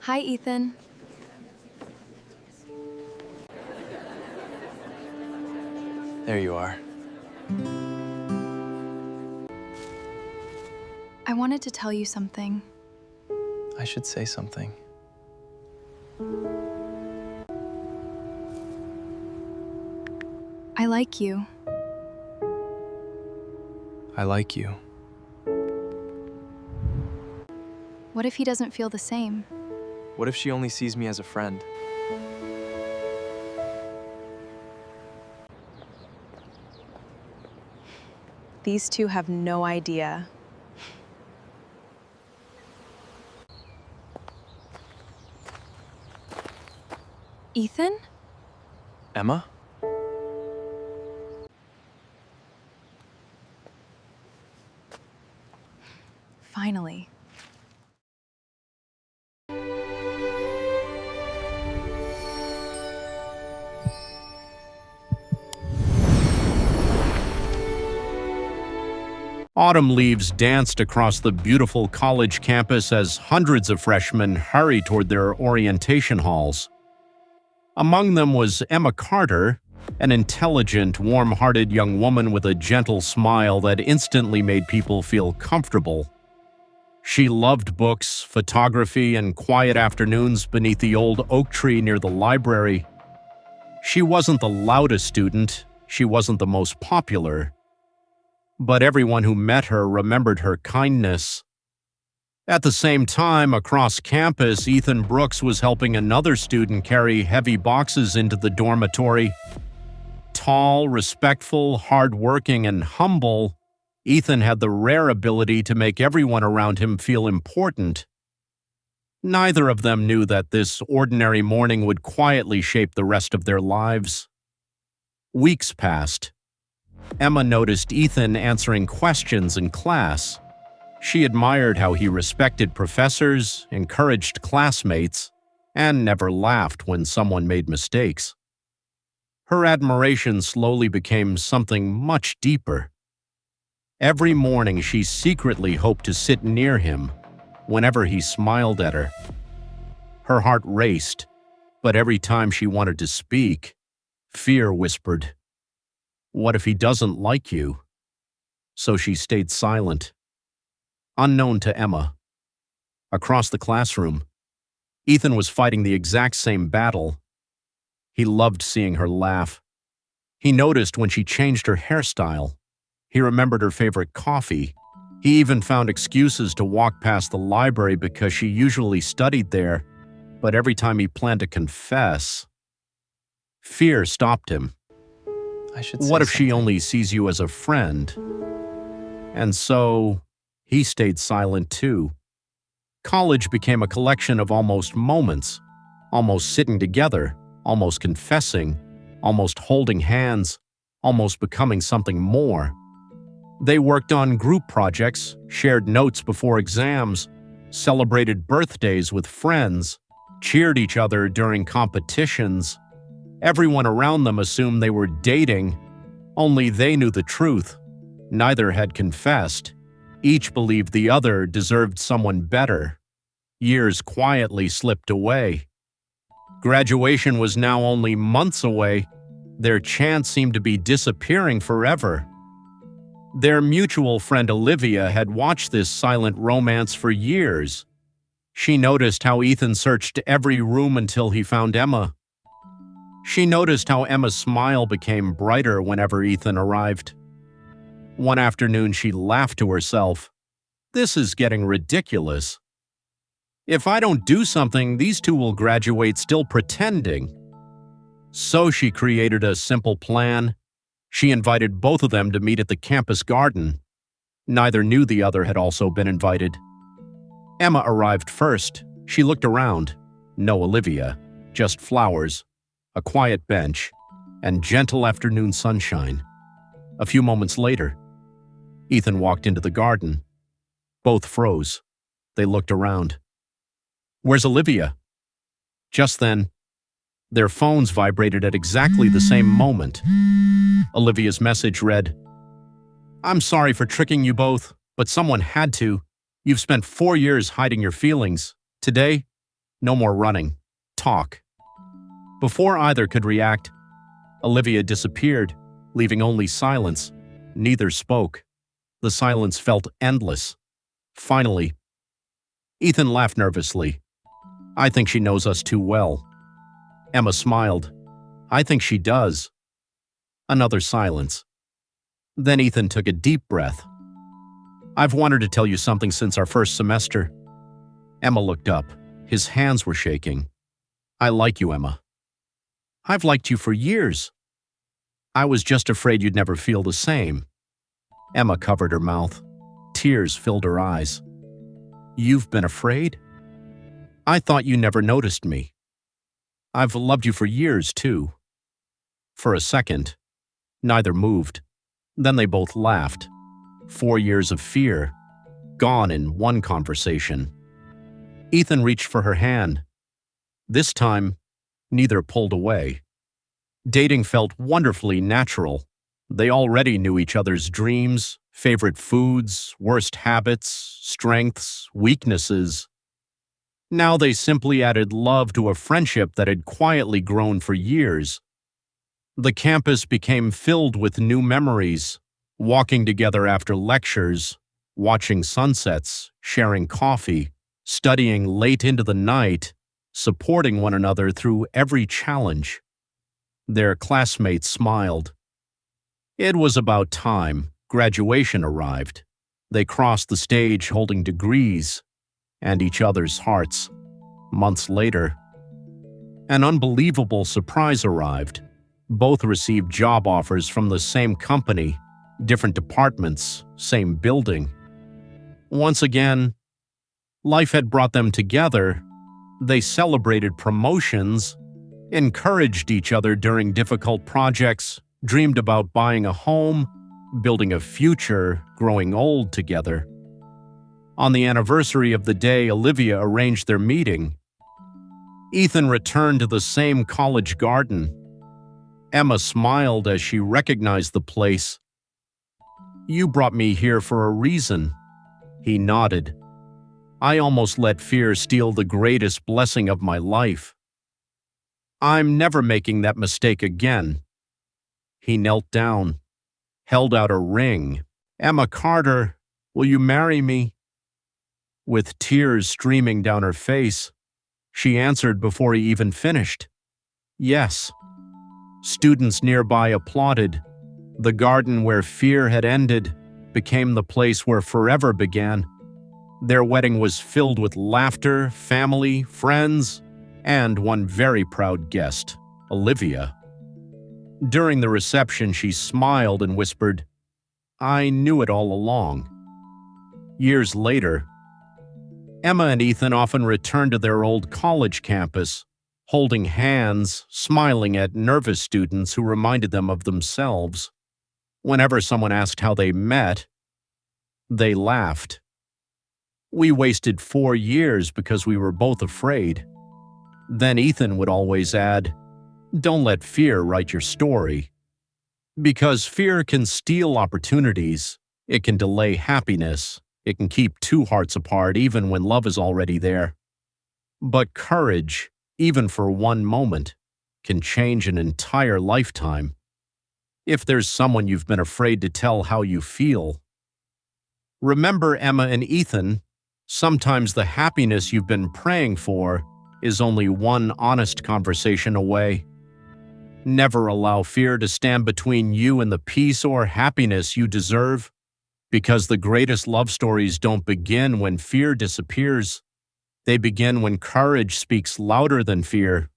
Hi, Ethan. There you are. I wanted to tell you something. I should say something. I like you. I like you. What if he doesn't feel the same? What if she only sees me as a friend? These two have no idea. Ethan? Emma? Finally. Autumn leaves danced across the beautiful college campus as hundreds of freshmen hurried toward their orientation halls. Among them was Emma Carter, an intelligent, warm-hearted young woman with a gentle smile that instantly made people feel comfortable. She loved books, photography, and quiet afternoons beneath the old oak tree near the library. She wasn't the loudest student, she wasn't the most popular, but everyone who met her remembered her kindness. At the same time, across campus, Ethan Brooks was helping another student carry heavy boxes into the dormitory. Tall, respectful, hardworking, and humble, Ethan had the rare ability to make everyone around him feel important. Neither of them knew that this ordinary morning would quietly shape the rest of their lives. Weeks passed. Emma noticed Ethan answering questions in class. She admired how he respected professors, encouraged classmates, and never laughed when someone made mistakes. Her admiration slowly became something much deeper. Every morning she secretly hoped to sit near him whenever he smiled at her. Her heart raced, but every time she wanted to speak, fear whispered, "What if he doesn't like you?" So she stayed silent. Unknown to Emma, across the classroom, Ethan was fighting the exact same battle. He loved seeing her laugh. He noticed when she changed her hairstyle. He remembered her favorite coffee. He even found excuses to walk past the library because she usually studied there, but every time he planned to confess, fear stopped him. I should say What if she something. only sees you as a friend? And so, he stayed silent too. College became a collection of almost moments, almost sitting together, almost confessing, almost holding hands, almost becoming something more. They worked on group projects, shared notes before exams, celebrated birthdays with friends, cheered each other during competitions. Everyone around them assumed they were dating. Only they knew the truth. Neither had confessed. Each believed the other deserved someone better. Years quietly slipped away. Graduation was now only months away. Their chance seemed to be disappearing forever. Their mutual friend Olivia had watched this silent romance for years. She noticed how Ethan searched every room until he found Emma. She noticed how Emma's smile became brighter whenever Ethan arrived. One afternoon, she laughed to herself. "This is getting ridiculous. If I don't do something, these two will graduate still pretending." So she created a simple plan. She invited both of them to meet at the campus garden. Neither knew the other had also been invited. Emma arrived first. She looked around. No Olivia, just flowers, a quiet bench, and gentle afternoon sunshine. A few moments later, Ethan walked into the garden. Both froze. They looked around. "Where's Olivia?" Just then, their phones vibrated at exactly the same moment. Olivia's message read, "I'm sorry for tricking you both, but someone had to. You've spent 4 years hiding your feelings. Today, No more running. Talk. Before either could react, Olivia disappeared, leaving only silence. Neither spoke. The silence felt endless. Finally, Ethan laughed nervously. I think she knows us too well. Emma smiled. I think she does. Another silence. Then Ethan took a deep breath. I've wanted to tell you something since our first semester. Emma looked up. His hands were shaking. I like you, Emma. I've liked you for years. I was just afraid you'd never feel the same. Emma covered her mouth. Tears filled her eyes. You've been afraid? I thought you never noticed me. I've loved you for years, too. For a second, neither moved. Then they both laughed. 4 years of fear, gone in one conversation. Ethan reached for her hand. This time, neither pulled away. Dating felt wonderfully natural. They already knew each other's dreams, favorite foods, worst habits, strengths, weaknesses. Now they simply added love to a friendship that had quietly grown for years. The campus became filled with new memories, walking together after lectures, watching sunsets, sharing coffee, studying late into the night, supporting one another through every challenge. Their classmates smiled. It was about time. Graduation arrived. They crossed the stage holding degrees and each other's hearts. Months later, an unbelievable surprise arrived. Both received job offers from the same company, different departments, same building. Once again, life had brought them together. They celebrated promotions, encouraged each other during difficult projects, dreamed about buying a home, building a future, growing old together. On the anniversary of the day Olivia arranged their meeting, Ethan returned to the same college garden. Emma smiled as she recognized the place. You brought me here for a reason. He nodded. I almost let fear steal the greatest blessing of my life. I'm never making that mistake again. He knelt down, held out a ring. Emma Carter, will you marry me? With tears streaming down her face, she answered before he even finished. Yes. Students nearby applauded. The garden where fear had ended became the place where forever began. Their wedding was filled with laughter, family, friends, and one very proud guest, Olivia. During the reception, she smiled and whispered, I knew it all along. Years later, Emma and Ethan often returned to their old college campus, holding hands, smiling at nervous students who reminded them of themselves. Whenever someone asked how they met, they laughed. We wasted 4 years because we were both afraid. Then Ethan would always add, don't let fear write your story. Because fear can steal opportunities, it can delay happiness, it can keep two hearts apart even when love is already there. But courage, even for one moment, can change an entire lifetime. If there's someone you've been afraid to tell how you feel, remember Emma and Ethan. Sometimes the happiness you've been praying for is only one honest conversation away. Never allow fear to stand between you and the peace or happiness you deserve, because the greatest love stories don't begin when fear disappears. They begin when courage speaks louder than fear.